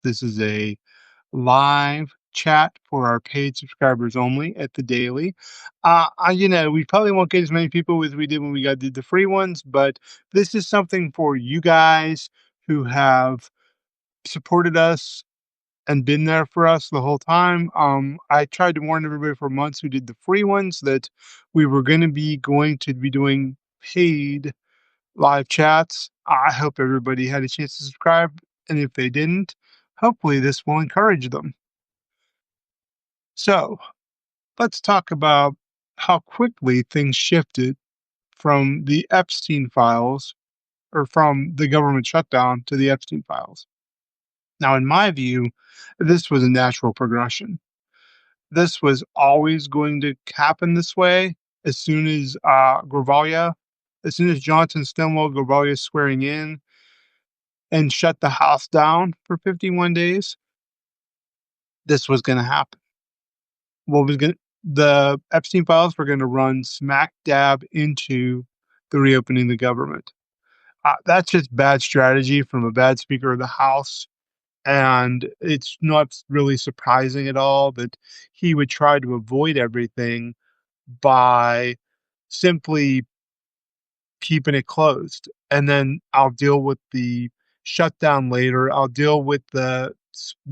This is a live chat for our paid subscribers only at the daily. We probably won't get as many people as we did when did the free ones, but this is something for you guys who have supported us and been there for us the whole time. I tried to warn everybody for months who did the free ones that we were going to be doing paid live chats. I hope everybody had a chance to subscribe, and if they didn't, hopefully this will encourage them. So let's talk about how quickly things shifted from the Epstein files or from the government shutdown to the Epstein files. Now, in my view, this was a natural progression. This was always going to happen this way as soon as as soon as Johnson Stonewall Gravalia swearing in and shut the House down for 51 days, this was going to happen. The Epstein files were going to run smack dab into the reopening of the government. That's just bad strategy from a bad Speaker of the House. And it's not really surprising at all that he would try to avoid everything by simply keeping it closed. And then I'll deal with the shutdown later. I'll deal with the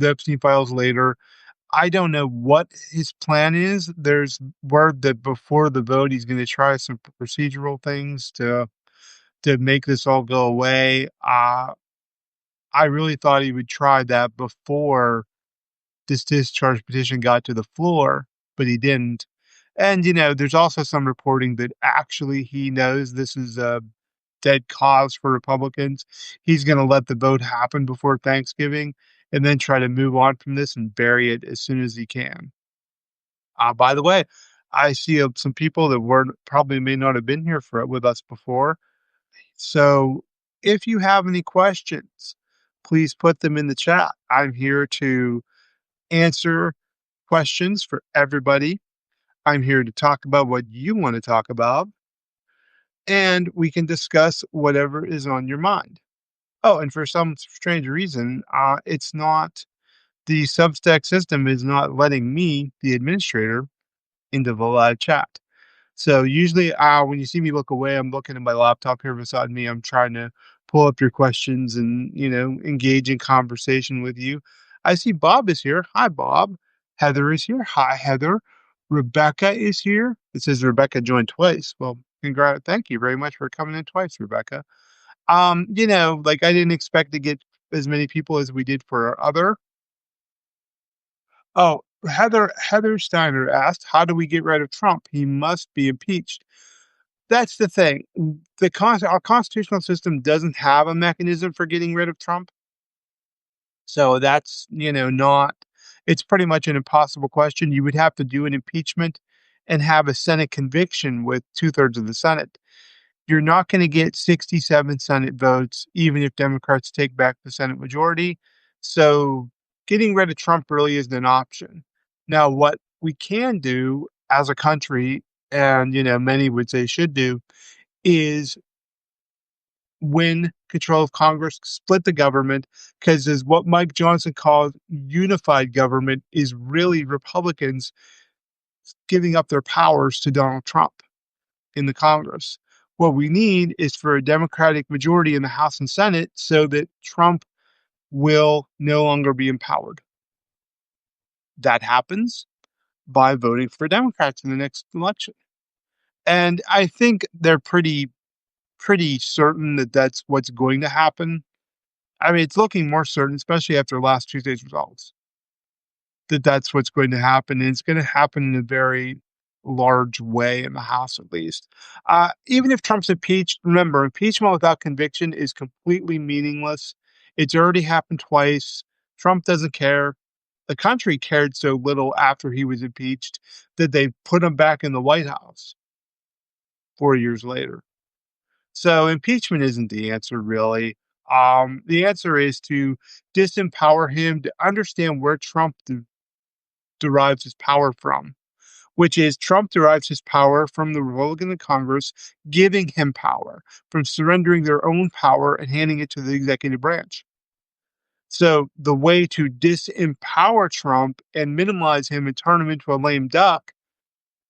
Epstein files later. I don't know what his plan is. There's word that before the vote, he's going to try some procedural things to make this all go away. I really thought he would try that before this discharge petition got to the floor, but he didn't. And, there's also some reporting that actually he knows this is a dead cause for Republicans. He's going to let the vote happen before Thanksgiving and then try to move on from this and bury it as soon as he can. By the way, I see some people that probably may not have been here with us before. So if you have any questions, please put them in the chat. I'm here to answer questions for everybody. I'm here to talk about what you want to talk about, and we can discuss whatever is on your mind. Oh, and for some strange reason, it's not the Substack system is not letting me, the administrator, into the live chat. So usually, when you see me look away, I'm looking at my laptop here beside me. I'm trying to pull up your questions and engage in conversation with you. I see Bob is here. Hi, Bob. Heather is here. Hi, Heather. Rebecca is here. It says Rebecca joined twice. Well, thank you very much for coming in twice, Rebecca. Like I didn't expect to get as many people as we did for our other. Oh, Heather Steiner asked, how do we get rid of Trump? He must be impeached. That's the thing. Our constitutional system doesn't have a mechanism for getting rid of Trump. So that's, it's pretty much an impossible question. You would have to do an impeachment and have a Senate conviction with 2/3 of the Senate. You're not going to get 67 Senate votes, even if Democrats take back the Senate majority. So getting rid of Trump really isn't an option. Now, what we can do as a country, and many would say should do, is win control of Congress, split the government, because as what Mike Johnson called unified government is really Republicans giving up their powers to Donald Trump in the Congress. What we need is for a Democratic majority in the House and Senate so that Trump will no longer be empowered. That happens by voting for Democrats in the next election. And I think they're pretty certain that that's what's going to happen. I mean, it's looking more certain, especially after last Tuesday's results, that that's what's going to happen. And it's going to happen in a very large way in the House, at least. Even if Trump's impeached, remember, impeachment without conviction is completely meaningless. It's already happened twice. Trump doesn't care. The country cared so little after he was impeached that they put him back in the White House 4 years later. So impeachment isn't the answer, really. The answer is to disempower him, to understand where Trump derives his power from, which is Trump derives his power from the Republican in Congress giving him power, from surrendering their own power and handing it to the executive branch. So the way to disempower Trump and minimize him and turn him into a lame duck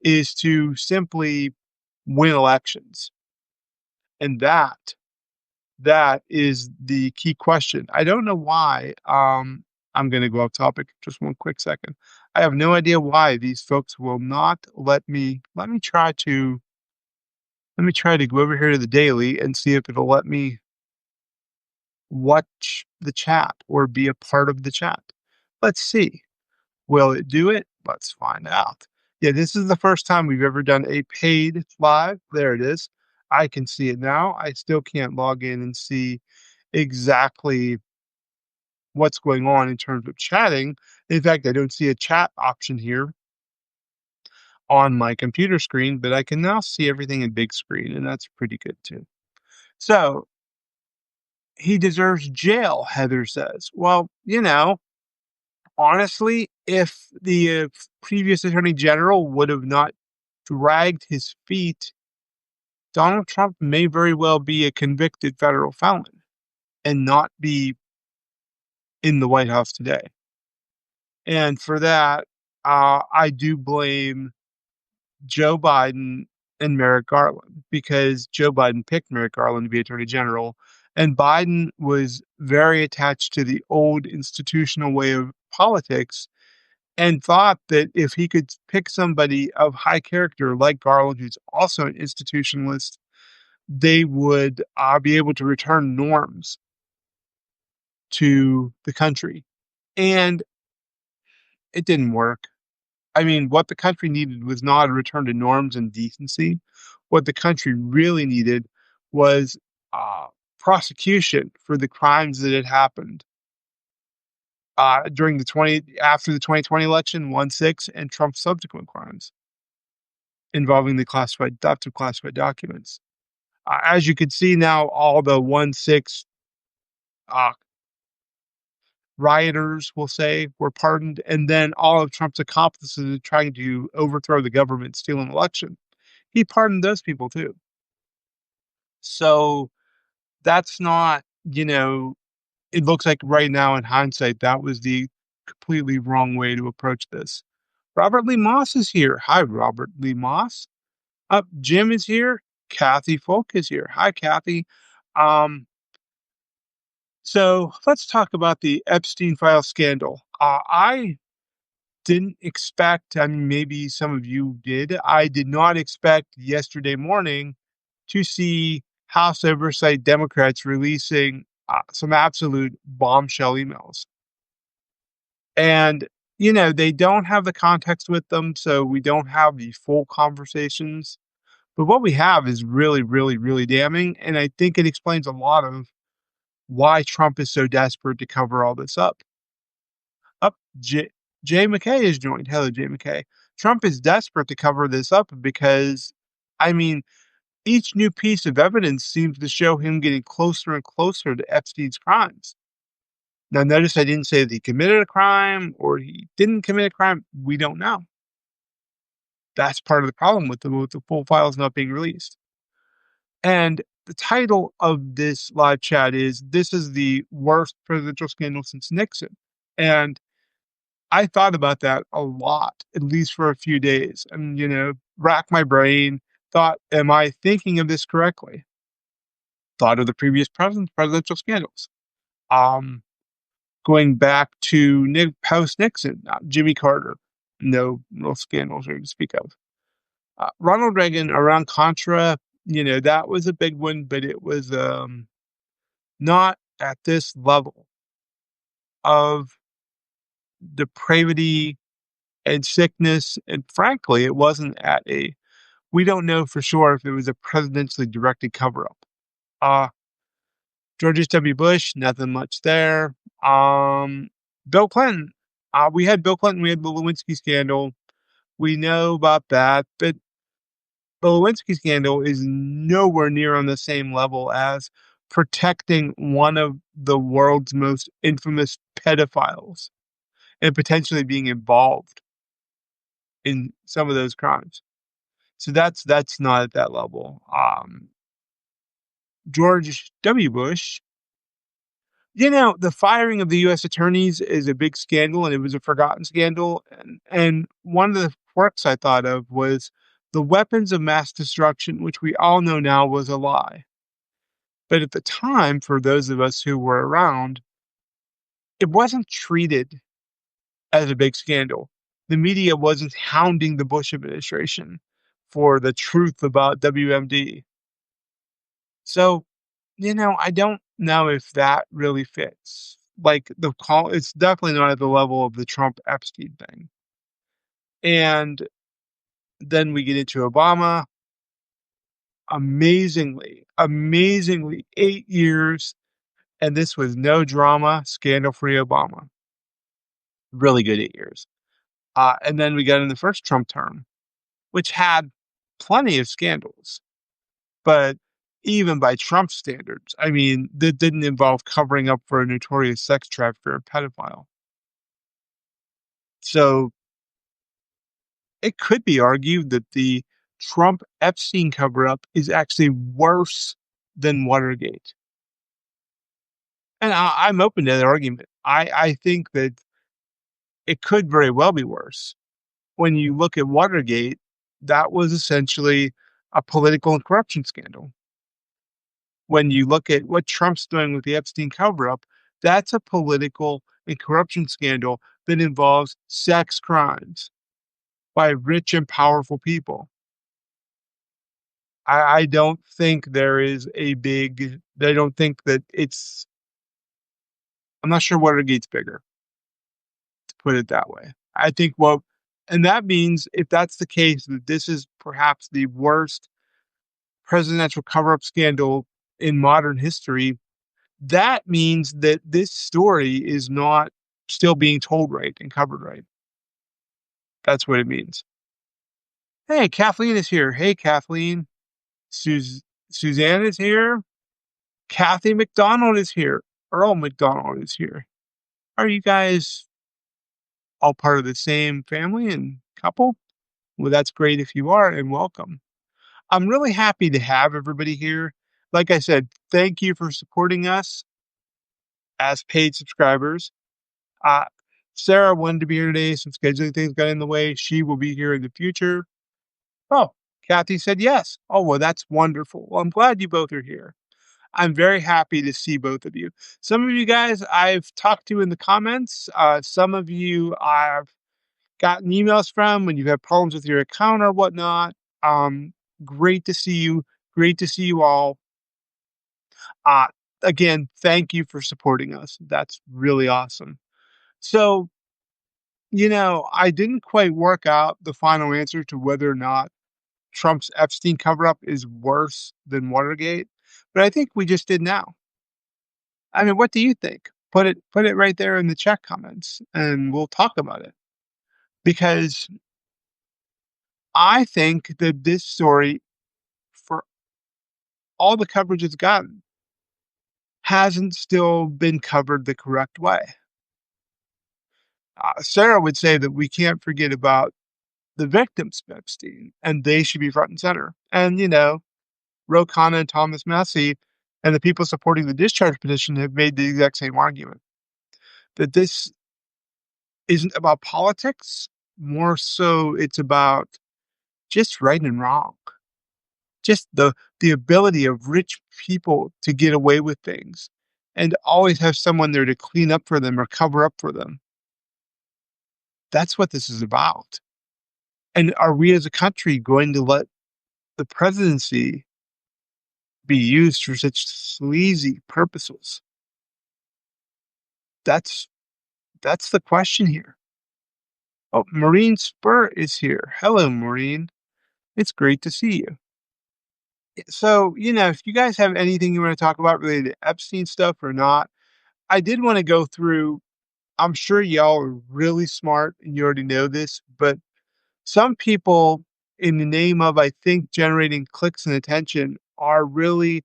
is to simply win elections. And that is the key question. I don't know why. I'm going to go off topic just one quick second. I have no idea why these folks will not let me try to go over here to the daily and see if it'll let me watch the chat or be a part of the chat. Let's see. Will it do it? Let's find out. Yeah, this is the first time we've ever done a paid live. There it is. I can see it now. I still can't log in and see exactly what's going on in terms of chatting. In fact, I don't see a chat option here on my computer screen, but I can now see everything in big screen, and that's pretty good too. So he deserves jail, Heather says. Well, honestly, if the previous attorney general would have not dragged his feet, Donald Trump may very well be a convicted federal felon and not be in the White House today. And for that, I do blame Joe Biden and Merrick Garland because Joe Biden picked Merrick Garland to be attorney general. And Biden was very attached to the old institutional way of politics and thought that if he could pick somebody of high character like Garland, who's also an institutionalist, they would be able to return norms to the country. And it didn't work. I mean, what the country needed was not a return to norms and decency. What the country really needed was uh, prosecution for the crimes that had happened during after the 2020 election, 1/6, and Trump's subsequent crimes involving the classified theft of classified documents. As you can see now, all the 1/6 uh, rioters, we'll say, were pardoned, and then all of Trump's accomplices trying to overthrow the government, steal an election. He pardoned those people too. So that's not, it looks like right now in hindsight, that was the completely wrong way to approach this. Robert Lee Moss is here. Hi, Robert Lee Moss. Jim is here. Kathy Folk is here. Hi, Kathy. Um, so let's talk about the Epstein file scandal. I didn't expect, I mean, maybe some of you did. I did not expect yesterday morning to see House Oversight Democrats releasing some absolute bombshell emails. And, they don't have the context with them, so we don't have the full conversations. But what we have is really, really, really damning. And I think it explains a lot of why Trump is so desperate to cover all this up. Up, Jay McKay is joined. Hello, Jay McKay. Trump is desperate to cover this up because, I mean, each new piece of evidence seems to show him getting closer and closer to Epstein's crimes. Now, notice I didn't say that he committed a crime or he didn't commit a crime. We don't know. That's part of the problem with the full files not being released. And the title of this live chat is "This is the worst presidential scandal since Nixon." And I thought about that a lot, at least for a few days, and, racked my brain, thought, am I thinking of this correctly? Thought of the previous presidential scandals. Going back to post Nixon, Jimmy Carter, no real scandals here to speak of. Ronald Reagan around Contra, that was a big one, but it was not at this level of depravity and sickness. And frankly, it wasn't we don't know for sure if it was a presidentially directed cover up. George W. Bush, nothing much there. Bill Clinton, we had Bill Clinton, we had the Lewinsky scandal. We know about that, but the Lewinsky scandal is nowhere near on the same level as protecting one of the world's most infamous pedophiles and potentially being involved in some of those crimes. So that's not at that level. George W. Bush The firing of the US attorneys is a big scandal, and it was a forgotten scandal, and one of the quirks I thought of was the weapons of mass destruction, which we all know now was a lie. But at the time, for those of us who were around, it wasn't treated as a big scandal. The media wasn't hounding the Bush administration for the truth about WMD. So, I don't know if that really fits. Like the call, it's definitely not at the level of the Trump Epstein thing. And then we get into Obama. Amazingly, 8 years, and this was no drama, scandal-free Obama. Really good 8 years. And then we got in the first Trump term, which had plenty of scandals. But even by Trump standards, I mean, that didn't involve covering up for a notorious sex trafficker or pedophile. So it could be argued that the Trump Epstein cover up is actually worse than Watergate. And I'm open to that argument. I think that it could very well be worse. When you look at Watergate, that was essentially a political and corruption scandal. When you look at what Trump's doing with the Epstein cover up, that's a political and corruption scandal that involves sex crimes by rich and powerful people. I don't think there is a big, I don't think that it's, I'm not sure Watergate's bigger, to put it that way. I think, well, and that means if that's the case, that this is perhaps the worst presidential cover up scandal in modern history, that means that this story is not still being told right and covered right. That's what it means. Hey, Kathleen is here. Hey, Kathleen. Suzanne is here. Kathy McDonald is here. Earl McDonald is here. Are you guys all part of the same family and couple? Well, that's great if you are, and welcome. I'm really happy to have everybody here. Like I said, thank you for supporting us as paid subscribers. Uh, Sarah wanted to be here today. Some scheduling things got in the way. She will be here in the future. Oh, Kathy said yes. Oh, well, that's wonderful. Well, I'm glad you both are here. I'm very happy to see both of you. Some of you guys I've talked to in the comments. Some of you I've gotten emails from when you have problems with your account or whatnot. Um, Great to see you. Great to see you all. Uh, Again, thank you for supporting us. That's really awesome. So, I didn't quite work out the final answer to whether or not Trump's Epstein cover up is worse than Watergate, but I think we just did now. I mean, what do you think? Put it right there in the chat comments and we'll talk about it. Because I think that this story, for all the coverage it's gotten, hasn't still been covered the correct way. Sarah would say that we can't forget about the victims of Epstein, and they should be front and center. And, Ro Khanna and Thomas Massie and the people supporting the discharge petition have made the exact same argument that this isn't about politics. More so, it's about just right and wrong. Just the ability of rich people to get away with things and always have someone there to clean up for them or cover up for them. That's what this is about. And are we as a country going to let the presidency be used for such sleazy purposes? That's that's the question here. Oh, Maureen Spur is here. Hello, Maureen. It's great to see you. So, if you guys have anything you want to talk about related to Epstein stuff or not, I did want to go through. I'm sure y'all are really smart and you already know this, but some people, in the name of, I think, generating clicks and attention, are really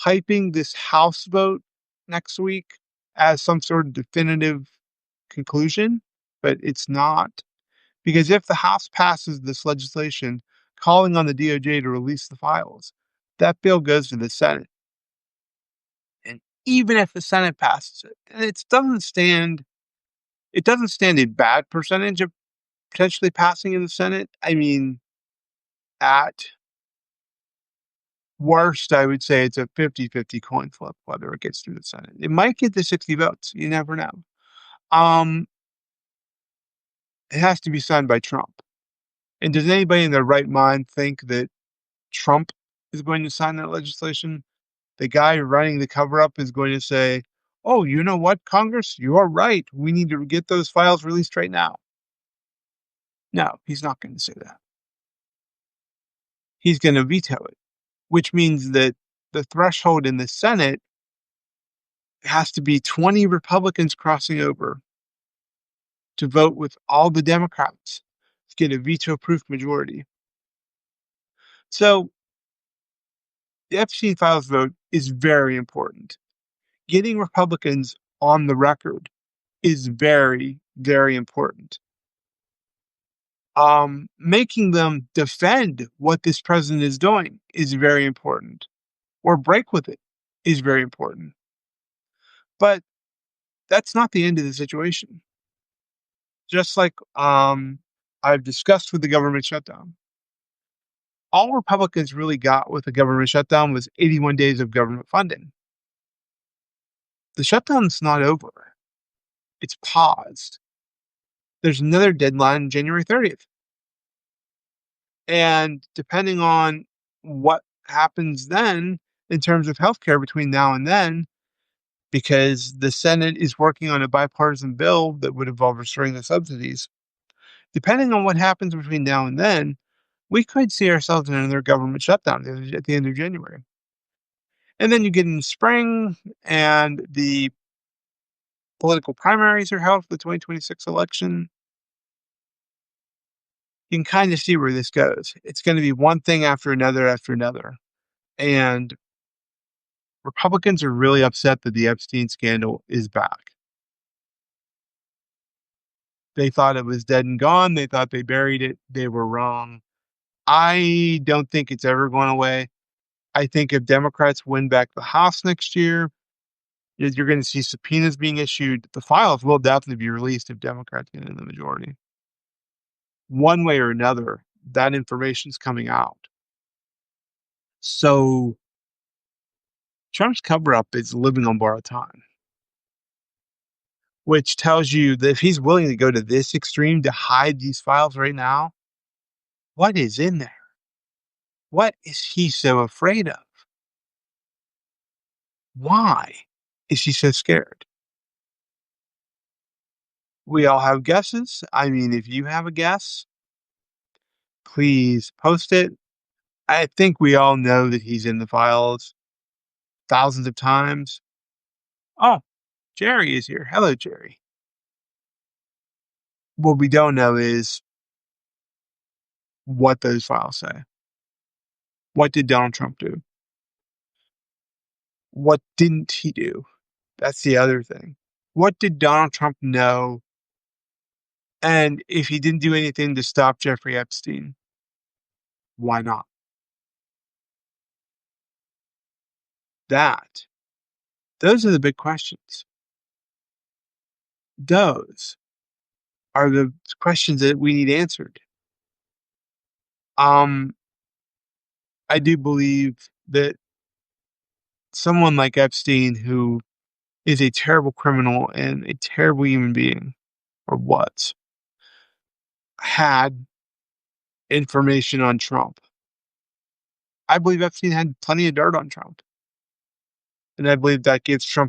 hyping this House vote next week as some sort of definitive conclusion, but it's not. Because if the House passes this legislation calling on the DOJ to release the files, that bill goes to the Senate. even if the Senate passes it. And it doesn't stand a bad percentage of potentially passing in the Senate. I mean, at worst, I would say it's a 50-50 coin flip whether it gets through the Senate. It might get to 60 votes. You never know. Um, it has to be signed by Trump. And does anybody in their right mind think that Trump is going to sign that legislation? The guy running the cover up is going to say, "Oh, you know what, Congress? You are right. We need to get those files released right now." No, he's not going to say that. He's going to veto it, which means that the threshold in the Senate has to be 20 Republicans crossing over to vote with all the Democrats to get a veto proof majority. So the Epstein files vote is very important. Getting Republicans on the record is very, very important. Making them defend what this president is doing is very important, or break with it is very important. But that's not the end of the situation. Just like I've discussed with the government shutdown, all Republicans really got with the government shutdown was 81 days of government funding. The shutdown's not over. It's paused. There's another deadline, January 30th. And depending on what happens then in terms of healthcare between now and then, because the Senate is working on a bipartisan bill that would involve restoring the subsidies, depending on what happens between now and then, we could see ourselves in another government shutdown at the end of January. And then you get into spring, and the political primaries are held for the 2026 election. You can kind of see where this goes. It's going to be one thing after another after another. And Republicans are really upset that the Epstein scandal is back. They thought it was dead and gone. They thought they buried it. They were wrong. I don't think it's ever going away. I think if Democrats win back the House next year, you're going to see subpoenas being issued. The files will definitely be released if Democrats get in the majority. One way or another, that information's coming out. So Trump's cover-up is living on borrowed time, which tells you that if he's willing to go to this extreme to hide these files right now, what is in there? What is he so afraid of? Why is he so scared? We all have guesses. I mean, if you have a guess, please post it. I think we all know that he's in the files thousands of times. Oh, Jerry is here. Hello, Jerry. What we don't know is what those files say. What did Donald Trump do? What didn't he do? That's the other thing. What did Donald Trump know? And if he didn't do anything to stop Jeffrey Epstein, why not? Those are the big questions. Those are the questions that we need answered. I do believe that someone like Epstein, who is a terrible criminal and a terrible human being, or was, had information on Trump. I believe Epstein had plenty of dirt on Trump. And I believe that gives Trump